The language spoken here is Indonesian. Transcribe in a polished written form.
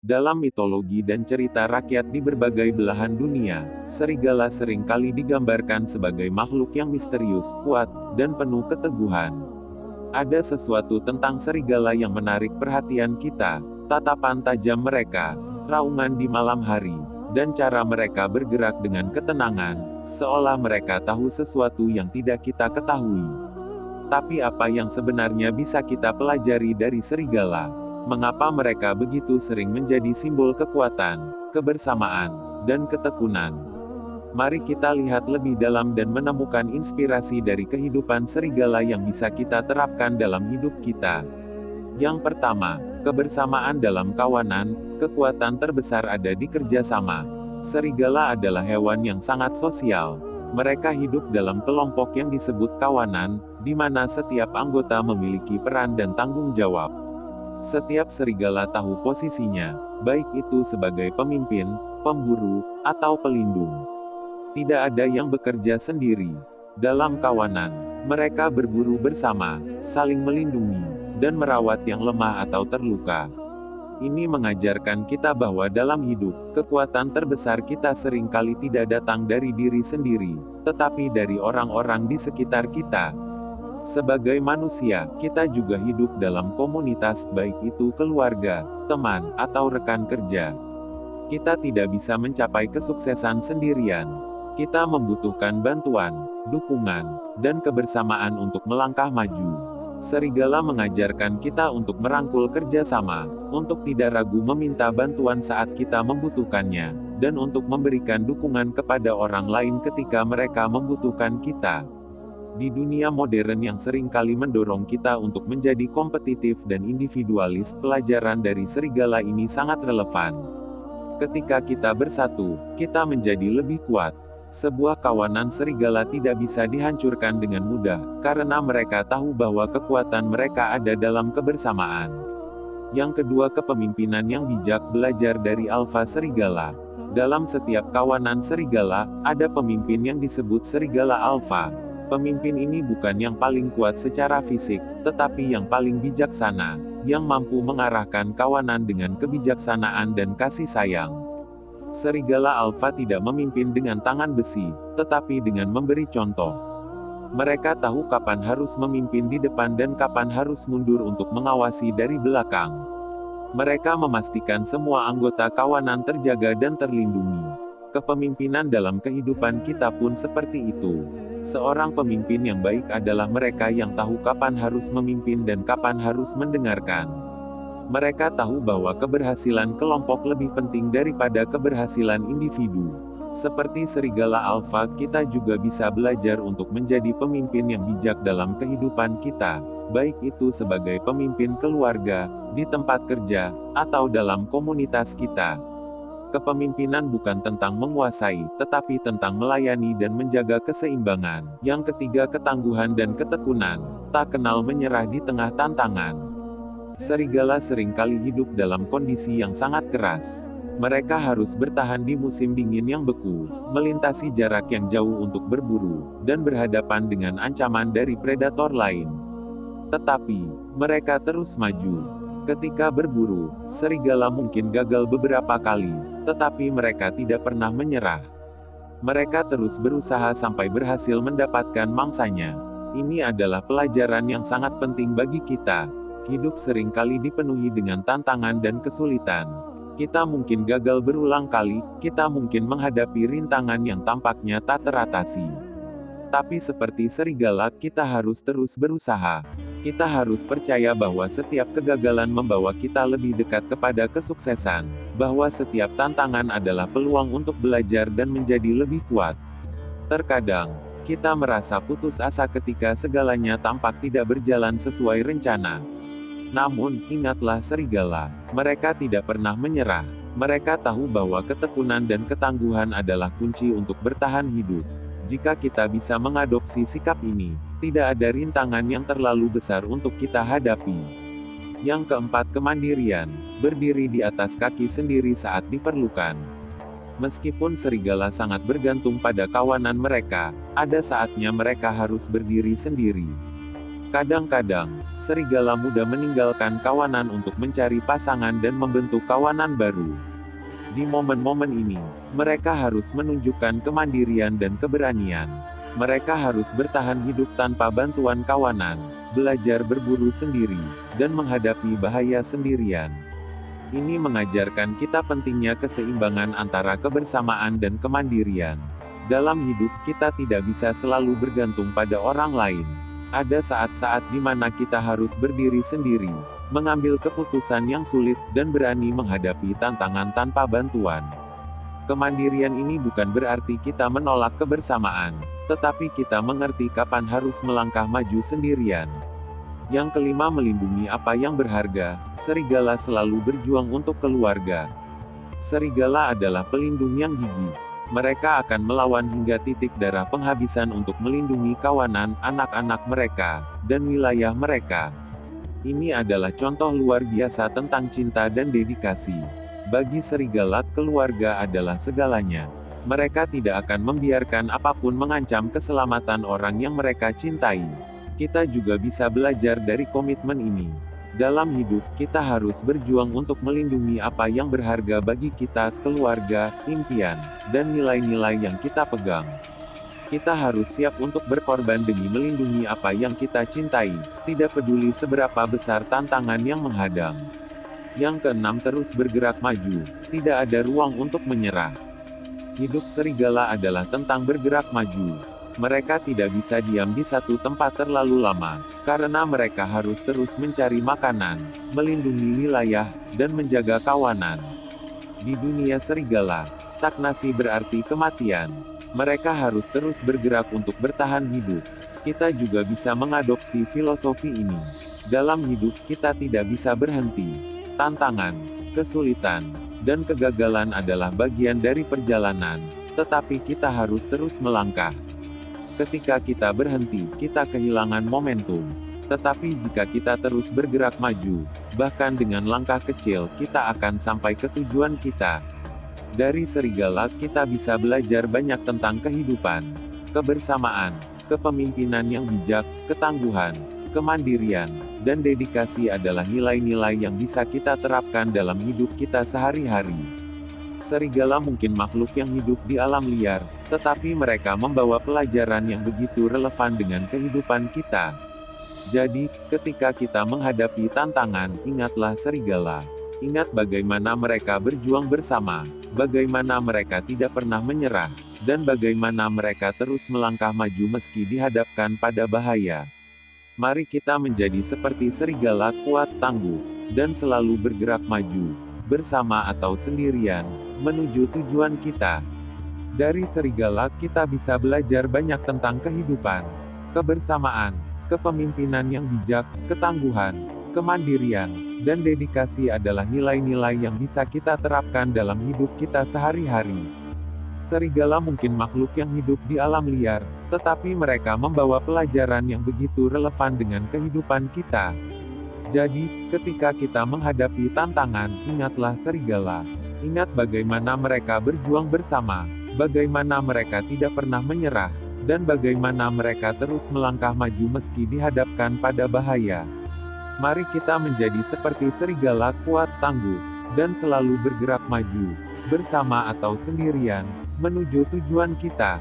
Dalam mitologi dan cerita rakyat di berbagai belahan dunia, serigala sering kali digambarkan sebagai makhluk yang misterius, kuat, dan penuh keteguhan. Ada sesuatu tentang serigala yang menarik perhatian kita, tatapan tajam mereka, raungan di malam hari, dan cara mereka bergerak dengan ketenangan, seolah mereka tahu sesuatu yang tidak kita ketahui. Tapi apa yang sebenarnya bisa kita pelajari dari serigala? Mengapa mereka begitu sering menjadi simbol kekuatan, kebersamaan, dan ketekunan? Mari kita lihat lebih dalam dan menemukan inspirasi dari kehidupan serigala yang bisa kita terapkan dalam hidup kita. Yang pertama, kebersamaan dalam kawanan. Kekuatan terbesar ada di kerjasama. Serigala adalah hewan yang sangat sosial. Mereka hidup dalam kelompok yang disebut kawanan, di mana setiap anggota memiliki peran dan tanggung jawab. Setiap serigala tahu posisinya, baik itu sebagai pemimpin, pemburu, atau pelindung. Tidak ada yang bekerja sendiri. Dalam kawanan, mereka berburu bersama, saling melindungi, dan merawat yang lemah atau terluka. Ini mengajarkan kita bahwa dalam hidup, kekuatan terbesar kita seringkali tidak datang dari diri sendiri, tetapi dari orang-orang di sekitar kita. Sebagai manusia, kita juga hidup dalam komunitas, baik itu keluarga, teman, atau rekan kerja. Kita tidak bisa mencapai kesuksesan sendirian. Kita membutuhkan bantuan, dukungan, dan kebersamaan untuk melangkah maju. Serigala mengajarkan kita untuk merangkul kerjasama, untuk tidak ragu meminta bantuan saat kita membutuhkannya, dan untuk memberikan dukungan kepada orang lain ketika mereka membutuhkan kita. Di dunia modern yang seringkali mendorong kita untuk menjadi kompetitif dan individualis, pelajaran dari serigala ini sangat relevan. Ketika kita bersatu, kita menjadi lebih kuat. Sebuah kawanan serigala tidak bisa dihancurkan dengan mudah, karena mereka tahu bahwa kekuatan mereka ada dalam kebersamaan. Yang kedua, kepemimpinan yang bijak. Belajar dari alfa serigala. Dalam setiap kawanan serigala, ada pemimpin yang disebut serigala alfa. Pemimpin ini bukan yang paling kuat secara fisik, tetapi yang paling bijaksana, yang mampu mengarahkan kawanan dengan kebijaksanaan dan kasih sayang. Serigala alfa tidak memimpin dengan tangan besi, tetapi dengan memberi contoh. Mereka tahu kapan harus memimpin di depan dan kapan harus mundur untuk mengawasi dari belakang. Mereka memastikan semua anggota kawanan terjaga dan terlindungi. Kepemimpinan dalam kehidupan kita pun seperti itu. Seorang pemimpin yang baik adalah mereka yang tahu kapan harus memimpin dan kapan harus mendengarkan. Mereka tahu bahwa keberhasilan kelompok lebih penting daripada keberhasilan individu. Seperti serigala alfa, kita juga bisa belajar untuk menjadi pemimpin yang bijak dalam kehidupan kita, baik itu sebagai pemimpin keluarga, di tempat kerja, atau dalam komunitas kita. Kepemimpinan bukan tentang menguasai, tetapi tentang melayani dan menjaga keseimbangan. Yang ketiga, ketangguhan dan ketekunan. Tak kenal menyerah di tengah tantangan. Serigala seringkali hidup dalam kondisi yang sangat keras. Mereka harus bertahan di musim dingin yang beku, melintasi jarak yang jauh untuk berburu, dan berhadapan dengan ancaman dari predator lain. Tetapi, mereka terus maju. Ketika berburu, serigala mungkin gagal beberapa kali, tetapi mereka tidak pernah menyerah. Mereka terus berusaha sampai berhasil mendapatkan mangsanya. Ini adalah pelajaran yang sangat penting bagi kita. Hidup seringkali dipenuhi dengan tantangan dan kesulitan. Kita mungkin gagal berulang kali, kita mungkin menghadapi rintangan yang tampaknya tak teratasi. Tapi seperti serigala, kita harus terus berusaha. Kita harus percaya bahwa setiap kegagalan membawa kita lebih dekat kepada kesuksesan, bahwa setiap tantangan adalah peluang untuk belajar dan menjadi lebih kuat. Terkadang, kita merasa putus asa ketika segalanya tampak tidak berjalan sesuai rencana. Namun, ingatlah serigala, mereka tidak pernah menyerah. Mereka tahu bahwa ketekunan dan ketangguhan adalah kunci untuk bertahan hidup. Jika kita bisa mengadopsi sikap ini, tidak ada rintangan yang terlalu besar untuk kita hadapi. Yang keempat, kemandirian. Berdiri di atas kaki sendiri saat diperlukan. Meskipun serigala sangat bergantung pada kawanan mereka, ada saatnya mereka harus berdiri sendiri. Kadang-kadang, serigala muda meninggalkan kawanan untuk mencari pasangan dan membentuk kawanan baru. Di momen-momen ini, mereka harus menunjukkan kemandirian dan keberanian. Mereka harus bertahan hidup tanpa bantuan kawanan, belajar berburu sendiri, dan menghadapi bahaya sendirian. Ini mengajarkan kita pentingnya keseimbangan antara kebersamaan dan kemandirian. Dalam hidup, kita tidak bisa selalu bergantung pada orang lain. Ada saat-saat di mana kita harus berdiri sendiri, mengambil keputusan yang sulit, dan berani menghadapi tantangan tanpa bantuan. Kemandirian ini bukan berarti kita menolak kebersamaan, tetapi kita mengerti kapan harus melangkah maju sendirian. Yang kelima, melindungi apa yang berharga. Serigala selalu berjuang untuk keluarga. Serigala adalah pelindung yang gigih. Mereka akan melawan hingga titik darah penghabisan untuk melindungi kawanan, anak-anak mereka, dan wilayah mereka. Ini adalah contoh luar biasa tentang cinta dan dedikasi. Bagi serigala, keluarga adalah segalanya. Mereka tidak akan membiarkan apapun mengancam keselamatan orang yang mereka cintai. Kita juga bisa belajar dari komitmen ini. Dalam hidup, kita harus berjuang untuk melindungi apa yang berharga bagi kita, keluarga, impian, dan nilai-nilai yang kita pegang. Kita harus siap untuk berkorban demi melindungi apa yang kita cintai, tidak peduli seberapa besar tantangan yang menghadang. Yang keenam, terus bergerak maju. Tidak ada ruang untuk menyerah. Hidup serigala adalah tentang bergerak maju. Mereka tidak bisa diam di satu tempat terlalu lama, karena mereka harus terus mencari makanan, melindungi wilayah, dan menjaga kawanan. Di dunia serigala, stagnasi berarti kematian. Mereka harus terus bergerak untuk bertahan hidup. Kita juga bisa mengadopsi filosofi ini. Dalam hidup, kita tidak bisa berhenti. Tantangan, kesulitan, dan kegagalan adalah bagian dari perjalanan, tetapi kita harus terus melangkah. Ketika kita berhenti, kita kehilangan momentum. Tetapi jika kita terus bergerak maju, bahkan dengan langkah kecil, kita akan sampai ke tujuan kita. Dari serigala, kita bisa belajar banyak tentang kehidupan, kebersamaan, kepemimpinan yang bijak, ketangguhan, kemandirian, dan dedikasi adalah nilai-nilai yang bisa kita terapkan dalam hidup kita sehari-hari. Serigala mungkin makhluk yang hidup di alam liar, tetapi mereka membawa pelajaran yang begitu relevan dengan kehidupan kita. Jadi, ketika kita menghadapi tantangan, ingatlah serigala. Ingat bagaimana mereka berjuang bersama, bagaimana mereka tidak pernah menyerah, dan bagaimana mereka terus melangkah maju meski dihadapkan pada bahaya. Mari kita menjadi seperti serigala, kuat, tangguh, dan selalu bergerak maju, bersama atau sendirian, menuju tujuan kita. Dari serigala, kita bisa belajar banyak tentang kehidupan, kebersamaan, kepemimpinan yang bijak, ketangguhan, kemandirian, dan dedikasi adalah nilai-nilai yang bisa kita terapkan dalam hidup kita sehari-hari. Serigala mungkin makhluk yang hidup di alam liar, tetapi mereka membawa pelajaran yang begitu relevan dengan kehidupan kita. Jadi, ketika kita menghadapi tantangan, ingatlah serigala. Ingat bagaimana mereka berjuang bersama, bagaimana mereka tidak pernah menyerah, dan bagaimana mereka terus melangkah maju meski dihadapkan pada bahaya. Mari kita menjadi seperti serigala, kuat, tangguh, dan selalu bergerak maju, bersama atau sendirian, menuju tujuan kita.